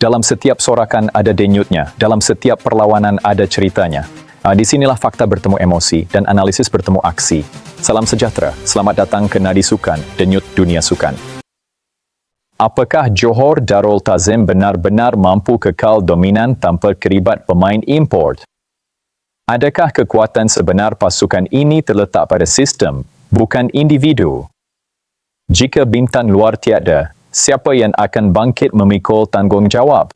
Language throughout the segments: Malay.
Dalam setiap sorakan ada denyutnya, dalam setiap perlawanan ada ceritanya. Di sinilah fakta bertemu emosi dan analisis bertemu aksi. Salam sejahtera, selamat datang ke Nadi Sukan, denyut dunia sukan. Apakah Johor Darul Ta'zim benar-benar mampu kekal dominan tanpa keribat pemain import? Adakah kekuatan sebenar pasukan ini terletak pada sistem, bukan individu? Jika bintang luar tiada, siapa yang akan bangkit memikul tanggungjawab?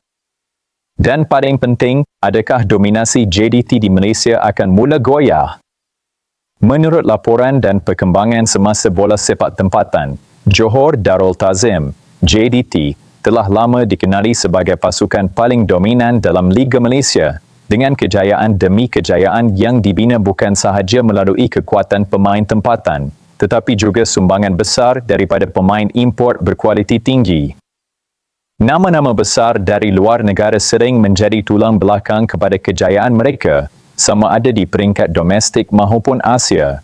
Dan paling penting, adakah dominasi JDT di Malaysia akan mula goyah? Menurut laporan dan perkembangan semasa bola sepak tempatan, Johor Darul Ta'zim, JDT, telah lama dikenali sebagai pasukan paling dominan dalam Liga Malaysia dengan kejayaan demi kejayaan yang dibina bukan sahaja melalui kekuatan pemain tempatan, tetapi juga sumbangan besar daripada pemain import berkualiti tinggi. Nama-nama besar dari luar negara sering menjadi tulang belakang kepada kejayaan mereka, sama ada di peringkat domestik maupun Asia.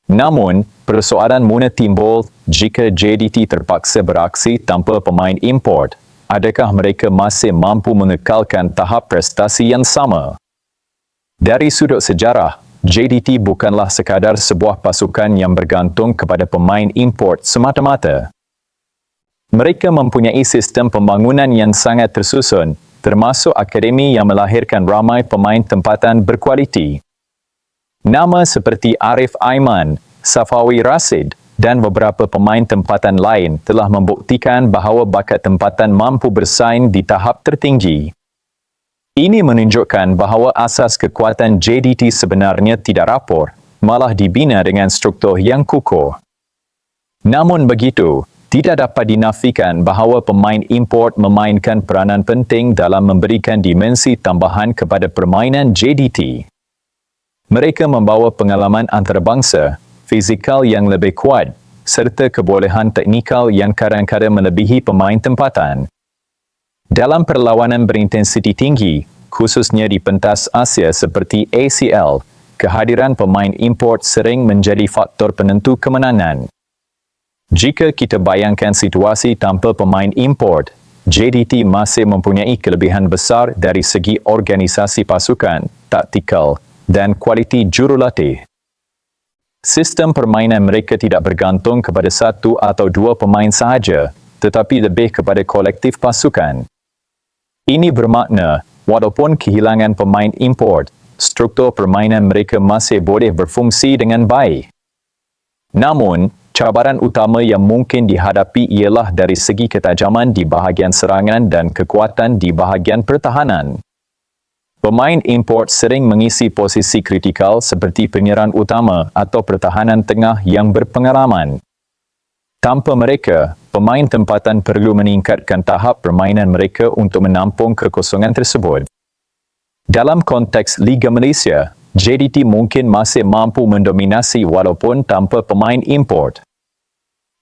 Namun, persoalan mula timbul jika JDT terpaksa beraksi tanpa pemain import. Adakah mereka masih mampu mengekalkan tahap prestasi yang sama? Dari sudut sejarah, JDT bukanlah sekadar sebuah pasukan yang bergantung kepada pemain import semata-mata. Mereka mempunyai sistem pembangunan yang sangat tersusun, termasuk akademi yang melahirkan ramai pemain tempatan berkualiti. Nama seperti Arif Aiman, Safawi Rasid dan beberapa pemain tempatan lain telah membuktikan bahawa bakat tempatan mampu bersaing di tahap tertinggi. Ini menunjukkan bahawa asas kekuatan JDT sebenarnya tidak rapor, malah dibina dengan struktur yang kukuh. Namun begitu, tidak dapat dinafikan bahawa pemain import memainkan peranan penting dalam memberikan dimensi tambahan kepada permainan JDT. Mereka membawa pengalaman antarabangsa, fizikal yang lebih kuat, serta kebolehan teknikal yang kadang-kadang melebihi pemain tempatan. Dalam perlawanan berintensiti tinggi, khususnya di pentas Asia seperti ACL, kehadiran pemain import sering menjadi faktor penentu kemenangan. Jika kita bayangkan situasi tanpa pemain import, JDT masih mempunyai kelebihan besar dari segi organisasi pasukan, taktikal, dan kualiti jurulatih. Sistem permainan mereka tidak bergantung kepada satu atau dua pemain sahaja, tetapi lebih kepada kolektif pasukan. Ini bermakna, walaupun kehilangan pemain import, struktur permainan mereka masih boleh berfungsi dengan baik. Namun, cabaran utama yang mungkin dihadapi ialah dari segi ketajaman di bahagian serangan dan kekuatan di bahagian pertahanan. Pemain import sering mengisi posisi kritikal seperti penyerang utama atau pertahanan tengah yang berpengalaman. Tanpa mereka, pemain tempatan perlu meningkatkan tahap permainan mereka untuk menampung kekosongan tersebut. Dalam konteks Liga Malaysia, JDT mungkin masih mampu mendominasi walaupun tanpa pemain import.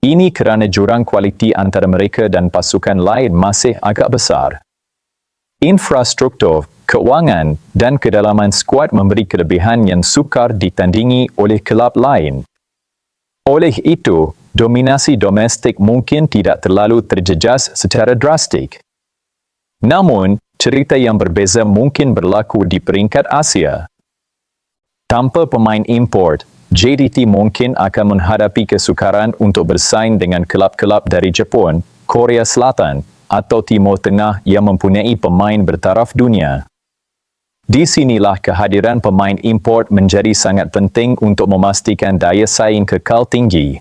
Ini kerana jurang kualiti antara mereka dan pasukan lain masih agak besar. Infrastruktur, keuangan dan kedalaman skuad memberi kelebihan yang sukar ditandingi oleh kelab lain. Oleh itu, dominasi domestik mungkin tidak terlalu terjejas secara drastik. Namun, cerita yang berbeza mungkin berlaku di peringkat Asia. Tanpa pemain import, JDT mungkin akan menghadapi kesukaran untuk bersaing dengan kelab-kelab dari Jepun, Korea Selatan atau Timur Tengah yang mempunyai pemain bertaraf dunia. Di sinilah kehadiran pemain import menjadi sangat penting untuk memastikan daya saing kekal tinggi.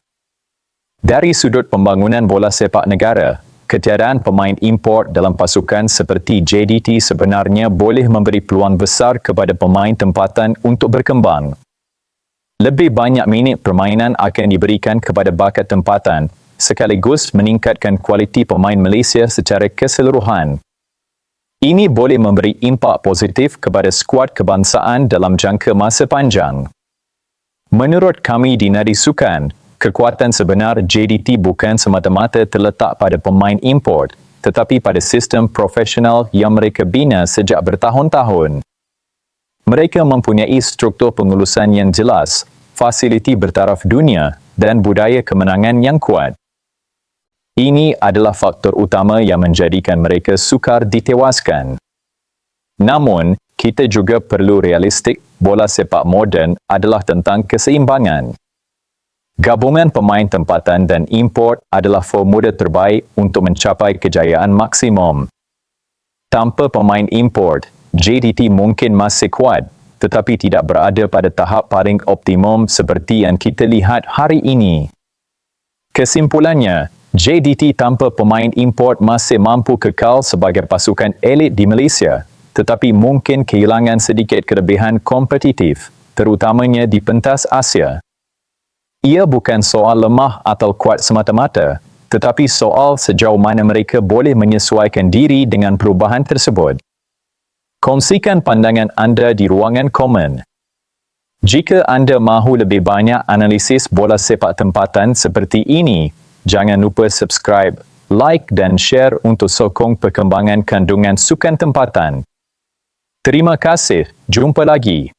Dari sudut pembangunan bola sepak negara, ketiadaan pemain import dalam pasukan seperti JDT sebenarnya boleh memberi peluang besar kepada pemain tempatan untuk berkembang. Lebih banyak minit permainan akan diberikan kepada bakat tempatan, sekaligus meningkatkan kualiti pemain Malaysia secara keseluruhan. Ini boleh memberi impak positif kepada skuad kebangsaan dalam jangka masa panjang. Menurut kami di Nadi Sukan, kekuatan sebenar JDT bukan semata-mata terletak pada pemain import, tetapi pada sistem profesional yang mereka bina sejak bertahun-tahun. Mereka mempunyai struktur pengurusan yang jelas, fasiliti bertaraf dunia, dan budaya kemenangan yang kuat. Ini adalah faktor utama yang menjadikan mereka sukar ditewaskan. Namun, kita juga perlu realistik, bola sepak moden adalah tentang keseimbangan. Gabungan pemain tempatan dan import adalah formula terbaik untuk mencapai kejayaan maksimum. Tanpa pemain import, JDT mungkin masih kuat, tetapi tidak berada pada tahap paling optimum seperti yang kita lihat hari ini. Kesimpulannya, JDT tanpa pemain import masih mampu kekal sebagai pasukan elit di Malaysia, tetapi mungkin kehilangan sedikit kelebihan kompetitif, terutamanya di pentas Asia. Ia bukan soal lemah atau kuat semata-mata, tetapi soal sejauh mana mereka boleh menyesuaikan diri dengan perubahan tersebut. Kongsikan pandangan anda di ruangan komen. Jika anda mahu lebih banyak analisis bola sepak tempatan seperti ini, jangan lupa subscribe, like dan share untuk sokong perkembangan kandungan sukan tempatan. Terima kasih, jumpa lagi.